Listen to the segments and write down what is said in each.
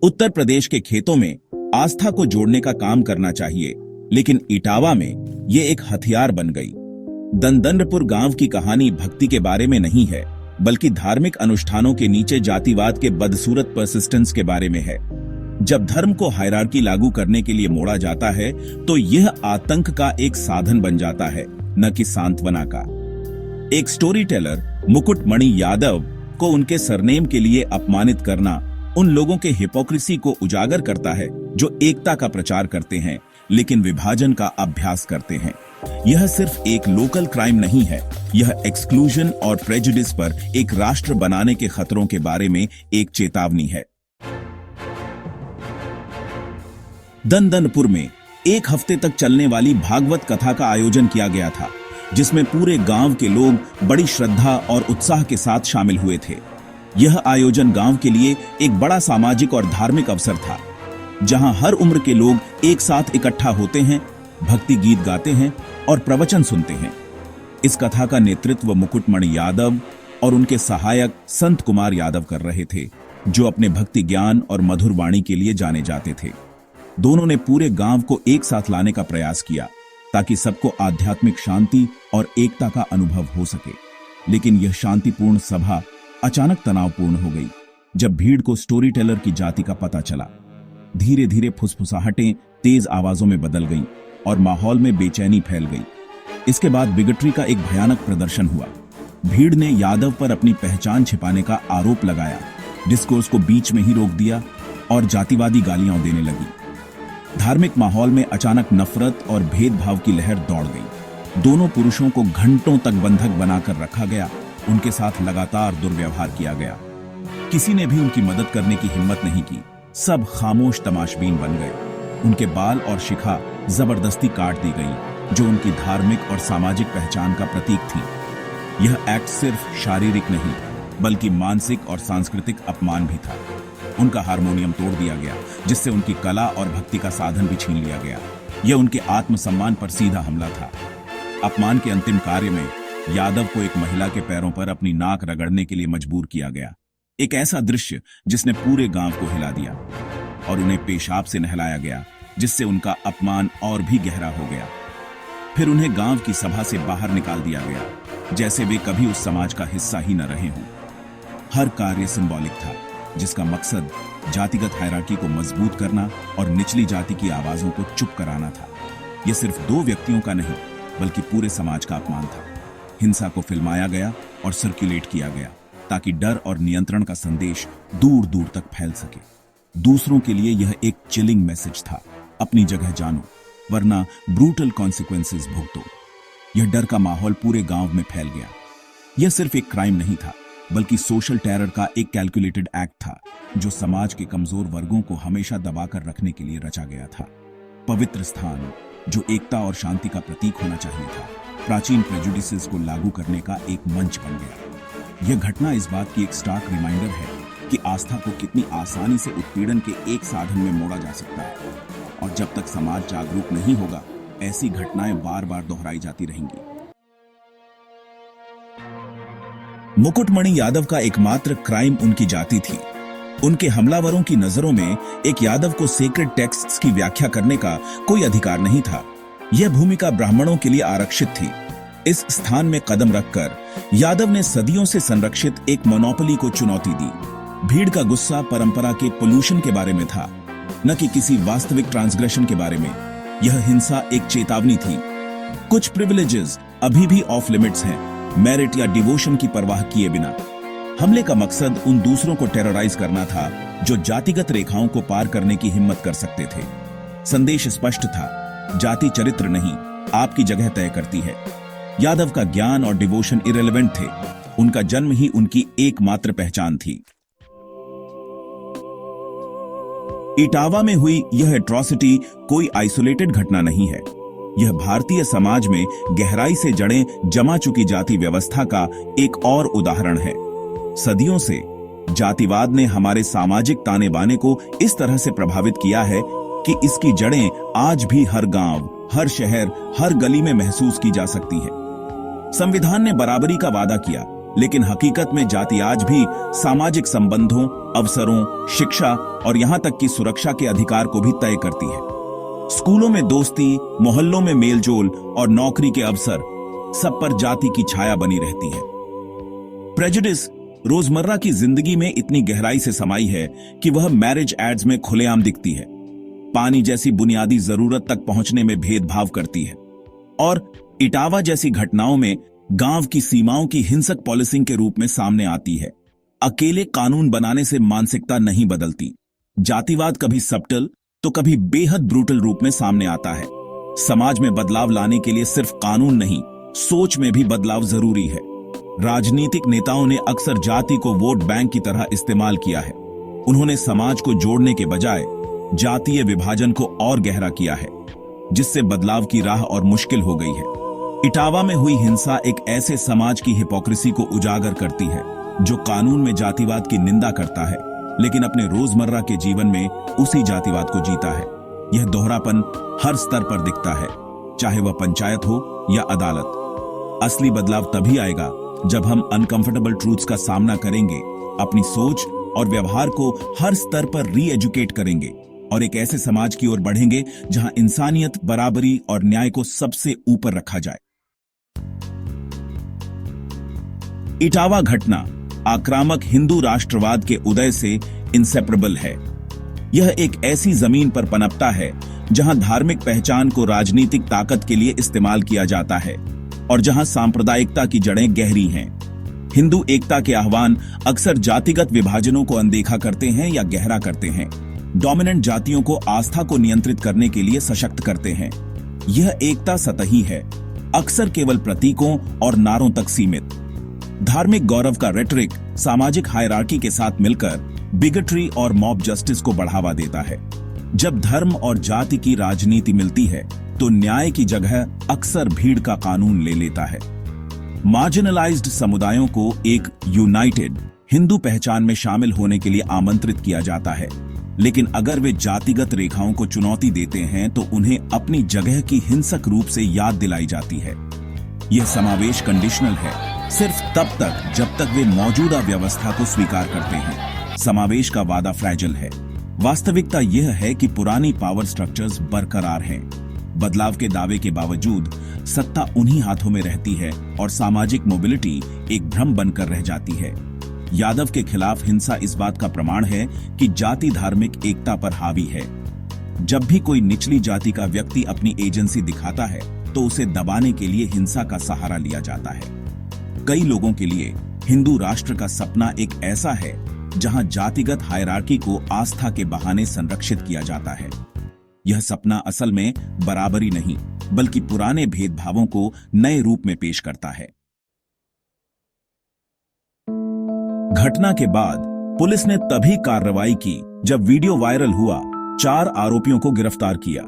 उत्तर प्रदेश के खेतों में आस्था को जोड़ने का काम करना चाहिए, लेकिन इटावा में ये एक हथियार बन गई। दनदनपुर गांव की कहानी भक्ति के बारे में नहीं है, बल्कि धार्मिक अनुष्ठानों के नीचे जातिवाद के बदसूरत परसिस्टेंस के बारे में है। जब धर्म को हायरार्की लागू करने के लिए मोड़ा जाता है, तो यह आतंक का एक साधन बन जाता है, न कि सांत्वना का। एक स्टोरी टेलर मुकुटमणि यादव को उनके सरनेम के लिए अपमानित करना उन लोगों के हिपोक्रेसी को उजागर करता है जो एकता का प्रचार करते हैं लेकिन विभाजन का अभ्यास करते हैं। यह सिर्फ एक लोकल क्राइम नहीं है, यह एक्सक्लूजन और प्रेजुडिस पर एक राष्ट्र बनाने के खतरों के बारे में एक चेतावनी है। दनदनपुर में एक हफ्ते तक चलने वाली भागवत कथा का आयोजन किया गया था, जिसमें पूरे गांव के लोग बड़ी श्रद्धा और उत्साह के साथ शामिल हुए थे। यह आयोजन गांव के लिए एक बड़ा सामाजिक और धार्मिक अवसर था, जहां हर उम्र के लोग एक साथ इकट्ठा होते हैं, भक्ति गीत गाते हैं और प्रवचन सुनते हैं। इस कथा का नेतृत्व मुकुटमणि यादव और उनके सहायक संत कुमार यादव कर रहे थे, जो अपने भक्ति ज्ञान और मधुर वाणी के लिए जाने जाते थे। दोनों ने पूरे गांव को एक साथ लाने का प्रयास किया ताकि सबको आध्यात्मिक शांति और एकता का अनुभव हो सके। लेकिन यह शांतिपूर्ण सभा अचानक तनावपूर्ण हो गई जब भीड़ को स्टोरी टेलर की जाति का पता चला। धीरे धीरे फुसफुसाहटें तेज आवाजों में बदल गईं और माहौल में बेचैनी फैल गई। इसके बाद बिगटरी का एक भयानक प्रदर्शन हुआ। भीड़ ने यादव पर अपनी पहचान छिपाने का आरोप लगाया, डिस्कोर्स को बीच में ही रोक दिया और जातिवादी गालियां देने लगी। धार्मिक माहौल में अचानक नफरत और भेदभाव की लहर दौड़ गई। दोनों पुरुषों को घंटों तक बंधक बनाकर रखा गया, उनके साथ लगातार दुर्व्यवहार किया गया। किसी ने भी उनकी मदद करने की हिम्मत नहीं की, सब खामोश तमाशबीन बन गए। उनके बाल और शिखा जबरदस्ती काट दी गई, जो उनकी धार्मिक और सामाजिक पहचान का प्रतीक थी। यह एक्ट सिर्फ शारीरिक नहीं, बल्कि मानसिक और सांस्कृतिक अपमान भी था। उनका हारमोनियम तोड़ दिया गया, जिससे उनकी कला और भक्ति का साधन भी छीन लिया गया। यह उनके आत्मसम्मान पर सीधा हमला था। अपमान के अंतिम कार्य में यादव को एक महिला के पैरों पर अपनी नाक रगड़ने के लिए मजबूर किया गया। एक ऐसा दृश्य जिसने पूरे गांव को हिला दिया, और उन्हें पेशाब से नहलाया गया, जिससे उनका अपमान और भी गहरा हो गया। फिर उन्हें गांव की सभा से बाहर निकाल दिया गया, जैसे वे कभी उस समाज का हिस्सा ही न रहे हों। हर कार्य सिंबॉलिक था, जिसका मकसद जातिगत हायरार्की को मजबूत करना और निचली जाति की आवाजों को चुप कराना था। यह सिर्फ दो व्यक्तियों का नहीं, बल्कि पूरे समाज का अपमान था। हिंसा को फिल्माया गया और सर्कुलेट किया गया, ताकि डर और नियंत्रण का संदेश दूर दूर तक फैल सके। दूसरों के लिए यह एक चिलिंग मैसेज था, अपनी जगह जानो, वरना ब्रूटल कॉन्सिक्वेंसेस भुगतो। यह डर का माहौल पूरे गांव में फैल गया। यह सिर्फ एक क्राइम नहीं था, बल्कि सोशल टेरर का एक कैलकुलेटेड एक्ट था, जो समाज के कमजोर वर्गों को हमेशा दबाकर रखने के लिए रचा गया था। पवित्र स्थान, जो एकता और शांति का प्रतीक होना चाहिए था, प्राचीन प्रेजुडिसेस को लागू करने का एक मंच बन गया। यह घटना इस बात की एक स्टार्क रिमाइंडर है कि आस्था को कितनी आसानी से उत्पीड़न के एक साधन में मोड़ा जा सकता है, और जब तक समाज जागरूक नहीं होगा, ऐसी घटनाएं बार बार दोहराई जाती रहेंगी। मुकुटमणि यादव का एकमात्र क्राइम उनकी जाति थी। उनके हमलावरों की नजरों में एक यादव को सेक्रेड टेक्स्ट्स की व्याख्या करने का कोई अधिकार नहीं था। यह भूमिका ब्राह्मणों के लिए आरक्षित थी। इस स्थान में कदम रखकर यादव ने सदियों से संरक्षित एक मोनोपोली को चुनौती दी। भीड़ का गुस्सा परंपरा के पोल्यूशन के बारे में था, न कि किसी वास्तविक ट्रांसग्रेशन के बारे में। यह हिंसा एक चेतावनी थी। कुछ प्रिविलेजेस अभी भी ऑफ लिमिट्स हैं, मेरिट या डिवोशन की परवाह किए बिना। हमले का मकसद उन दूसरों को टेरराइज करना था जो जातिगत रेखाओं को पार करने की हिम्मत कर सकते थे। संदेश स्पष्ट था, जाति चरित्र नहीं, आपकी जगह तय करती है। यादव का ज्ञान और डिवोशन इरेलेवेंट थे, उनका जन्म ही उनकी एकमात्र पहचान थी। इटावा में हुई यह एट्रॉसिटी कोई आइसोलेटेड घटना नहीं है। यह भारतीय समाज में गहराई से जड़ें जमा चुकी जाति व्यवस्था का एक और उदाहरण है। सदियों से जातिवाद ने हमारे सामाजिक ताने बाने को इस तरह से प्रभावित किया है कि इसकी जड़ें आज भी हर गांव, हर शहर, हर गली में महसूस की जा सकती है। संविधान ने बराबरी का वादा किया, लेकिन हकीकत में जाति आज भी सामाजिक संबंधों, अवसरों, शिक्षा और यहां तक कि सुरक्षा के अधिकार को भी तय करती है। स्कूलों में दोस्ती, मोहल्लों में मेलजोल और नौकरी के अवसर, सब पर जाति की छाया बनी रहती है। प्रेजुडिस रोजमर्रा की जिंदगी में इतनी गहराई से समाई है कि वह मैरिज एड्स में खुलेआम दिखती है, पानी जैसी बुनियादी जरूरत तक पहुंचने में भेदभाव करती है और इटावा जैसी घटनाओं में गांव की सीमाओं की हिंसक पॉलिसिंग के रूप में सामने आती है। अकेले कानून बनाने से मानसिकता नहीं बदलती। जातिवाद कभी सब्टल तो कभी बेहद ब्रूटल रूप में सामने आता है। समाज में बदलाव लाने के लिए सिर्फ कानून नहीं, सोच में भी बदलाव जरूरी है। राजनीतिक नेताओं ने अक्सर जाति को वोट बैंक की तरह इस्तेमाल किया है। उन्होंने समाज को जोड़ने के बजाय जातीय विभाजन को और गहरा किया है, जिससे बदलाव की राह और मुश्किल हो गई है। इटावा में हुई हिंसा एक ऐसे समाज की हिपोक्रेसी को उजागर करती है जो कानून में जातिवाद की निंदा करता है, लेकिन अपने रोजमर्रा के जीवन में उसी जातिवाद को जीता है। यह दोहरापन हर स्तर पर दिखता है, चाहे वह पंचायत हो या अदालत। असली बदलाव तभी आएगा जब हम अनकंफर्टेबल ट्रूथ्स का सामना करेंगे, अपनी सोच और व्यवहार को हर स्तर पर री एजुकेट करेंगे और एक ऐसे समाज की ओर बढ़ेंगे जहां इंसानियत, बराबरी और न्याय को सबसे ऊपर रखा जाए। इटावा घटना आक्रामक हिंदू राष्ट्रवाद के उदय से इंसेपरेबल है। यह एक ऐसी जमीन पर पनपता है जहां धार्मिक पहचान को राजनीतिक ताकत के लिए इस्तेमाल किया जाता है और जहां सांप्रदायिकता की जड़ें गहरी हैं। हिंदू एकता के आह्वान अक्सर जातिगत विभाजनों को अनदेखा करते हैं या गहरा करते हैं। डोमिनेंट जातियों को आस्था को नियंत्रित करने के लिए सशक्त करते हैं। यह एकता सतही है, अक्सर केवल प्रतीकों और नारों तक सीमित। धार्मिक गौरव का रेटरिक सामाजिक हायरार्की के साथ मिलकर बिगटरी और मॉब जस्टिस को बढ़ावा देता है। जब धर्म और जाति की राजनीति मिलती है तो न्याय की जगह अक्सर भीड़ का कानून ले लेता है। मार्जिनलाइज्ड समुदायों को एक यूनाइटेड हिंदू पहचान में शामिल होने के लिए आमंत्रित किया जाता है, लेकिन अगर वे जातिगत रेखाओं को चुनौती देते हैं तो उन्हें अपनी जगह की हिंसक रूप से याद दिलाई जाती है। यह समावेश कंडीशनल है, सिर्फ तब तक जब तक वे मौजूदा व्यवस्था को स्वीकार करते हैं। समावेश का वादा फ्रैजिल है। वास्तविकता यह है कि पुरानी पावर स्ट्रक्चर्स बरकरार हैं। बदलाव के दावे के बावजूद सत्ता उन्हीं हाथों में रहती है और सामाजिक मोबिलिटी एक भ्रम बनकर रह जाती है। यादव के खिलाफ हिंसा इस बात का प्रमाण है कि जाति धार्मिक एकता पर हावी है। जब भी कोई निचली जाति का व्यक्ति अपनी एजेंसी दिखाता है तो उसे दबाने के लिए हिंसा का सहारा लिया जाता है। कई लोगों के लिए हिंदू राष्ट्र का सपना एक ऐसा है जहां जातिगत हायरार्की को आस्था के बहाने संरक्षित किया जाता है। यह सपना असल में बराबरी नहीं बल्कि पुराने भेदभावों को नए रूप में पेश करता है। घटना के बाद पुलिस ने तभी कार्रवाई की जब वीडियो वायरल हुआ, 4 आरोपियों को गिरफ्तार किया।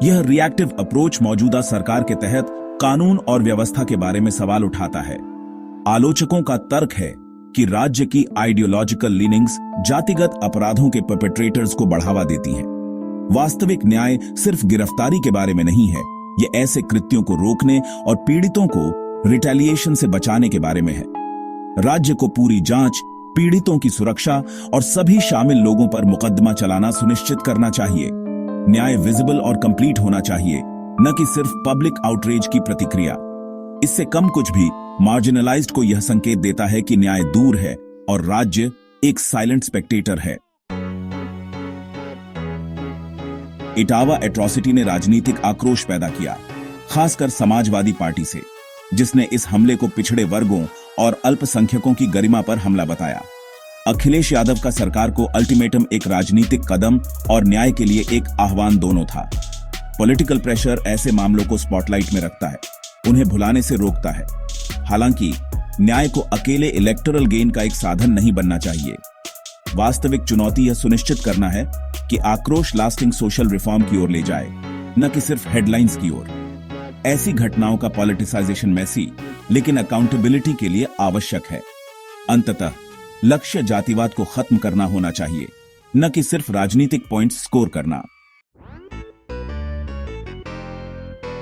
यह रिएक्टिव अप्रोच मौजूदा सरकार के तहत कानून और व्यवस्था के बारे में सवाल उठाता है। आलोचकों का तर्क है कि राज्य की आइडियोलॉजिकल लीनिंग्स जातिगत अपराधों के परपेट्रेटर्स को बढ़ावा देती हैं। वास्तविक न्याय सिर्फ गिरफ्तारी के बारे में नहीं है, यह ऐसे कृत्यों को रोकने और पीड़ितों को रिटेलिएशन से बचाने के बारे में है। राज्य को पूरी जांच, पीड़ितों की सुरक्षा और सभी शामिल लोगों पर मुकदमा चलाना सुनिश्चित करना चाहिए। न्याय विजिबल और कंप्लीट होना चाहिए, न कि सिर्फ पब्लिक आउटरीच की प्रतिक्रिया। इससे कम कुछ भी मार्जिनलाइज्ड को यह संकेत देता है कि न्याय दूर है और राज्य एक साइलेंट स्पेक्टेटर है। इटावा एट्रॉसिटी ने राजनीतिक आक्रोश पैदा किया, खासकर समाजवादी पार्टी से, जिसने इस हमले को पिछड़े वर्गों और अल्पसंख्यकों की गरिमा पर हमला बताया। अखिलेश यादव का सरकार को अल्टीमेटम एक राजनीतिक कदम और न्याय के लिए एक आह्वान दोनों था। पॉलिटिकल प्रेशर ऐसे मामलों को स्पॉटलाइट में रखता है, उन्हें भुलाने से रोकता है। हालांकि न्याय को अकेले इलेक्टोरल गेन का एक साधन नहीं बनना चाहिए। वास्तविक चुनौती यह सुनिश्चित करना है कि आक्रोश लास्टिंग सोशल रिफॉर्म की ओर ले जाए, न कि सिर्फ हेडलाइंस की ओर। ऐसी घटनाओं का पॉलिटिसाइजेशन मैसी लेकिन अकाउंटेबिलिटी के लिए आवश्यक है। अंततः लक्ष्य जातिवाद को खत्म करना होना चाहिए, न कि सिर्फ राजनीतिक पॉइंट्स स्कोर करना।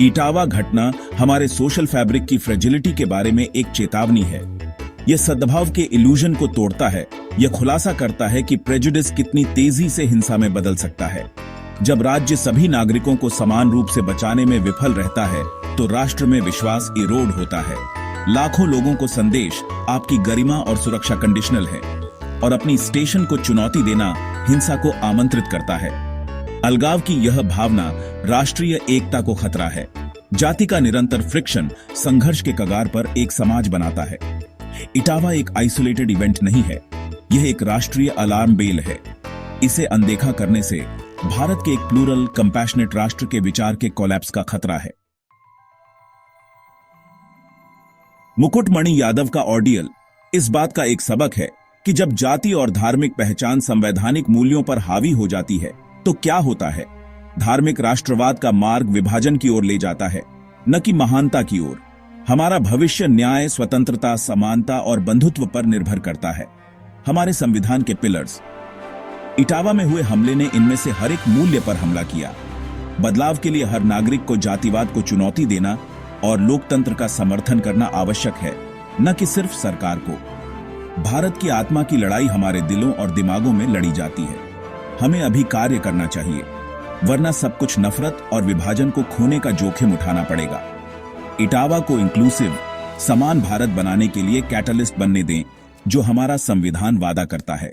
इटावा घटना हमारे सोशल फैब्रिक की फ्रेजिलिटी के बारे में एक चेतावनी है। यह सद्भाव के इल्यूजन को तोड़ता है। यह खुलासा करता है कि प्रेजुडिस कितनी तेजी से हिंसा में बदल सकता है। जब राज्य सभी नागरिकों को समान रूप से बचाने में विफल रहता है तो राष्ट्र में विश्वास इरोड होता है। लाखों लोगों को संदेश आपकी गरिमा और सुरक्षा कंडीशनल है और अपनी स्टेशन को चुनौती देना हिंसा को आमंत्रित करता है। अलगाव की यह भावना राष्ट्रीय एकता को खतरा है। जाति का निरंतर फ्रिक्शन संघर्ष के कगार पर एक समाज बनाता है। इटावा एक आइसोलेटेड इवेंट नहीं है, यह एक राष्ट्रीय अलार्म बेल है। इसे अनदेखा करने से भारत के एक प्लूरल कंपैशनेट राष्ट्र के विचार के कोलैप्स का खतरा है। मुकुटमणि यादव का ऑर्डियल इस बात का एक सबक है कि जब जाति और धार्मिक पहचान संवैधानिक मूल्यों पर हावी हो जाती है तो क्या होता है। धार्मिक राष्ट्रवाद का मार्ग विभाजन की ओर ले जाता है, न कि महानता की ओर। हमारा भविष्य न्याय, स्वतंत्रता, समानता और बंधुत्व पर निर्भर करता है। हमारे संविधान के पिलर्स। इटावा में हुए हमले ने इनमें से हर एक मूल्य पर हमला किया। बदलाव के लिए हर नागरिक को जातिवाद को चुनौती देना और लोकतंत्र का समर्थन करना आवश्यक है, न कि सिर्फ सरकार को। भारत की आत्मा की लड़ाई हमारे दिलों और दिमागों में लड़ी जाती है। हमें अभी कार्य करना चाहिए, वरना सब कुछ नफरत और विभाजन को खोने का जोखिम उठाना पड़ेगा। इटावा को इंक्लूसिव, समान भारत बनाने के लिए कैटलिस्ट बनने दें, जो हमारा संविधान वादा करता है।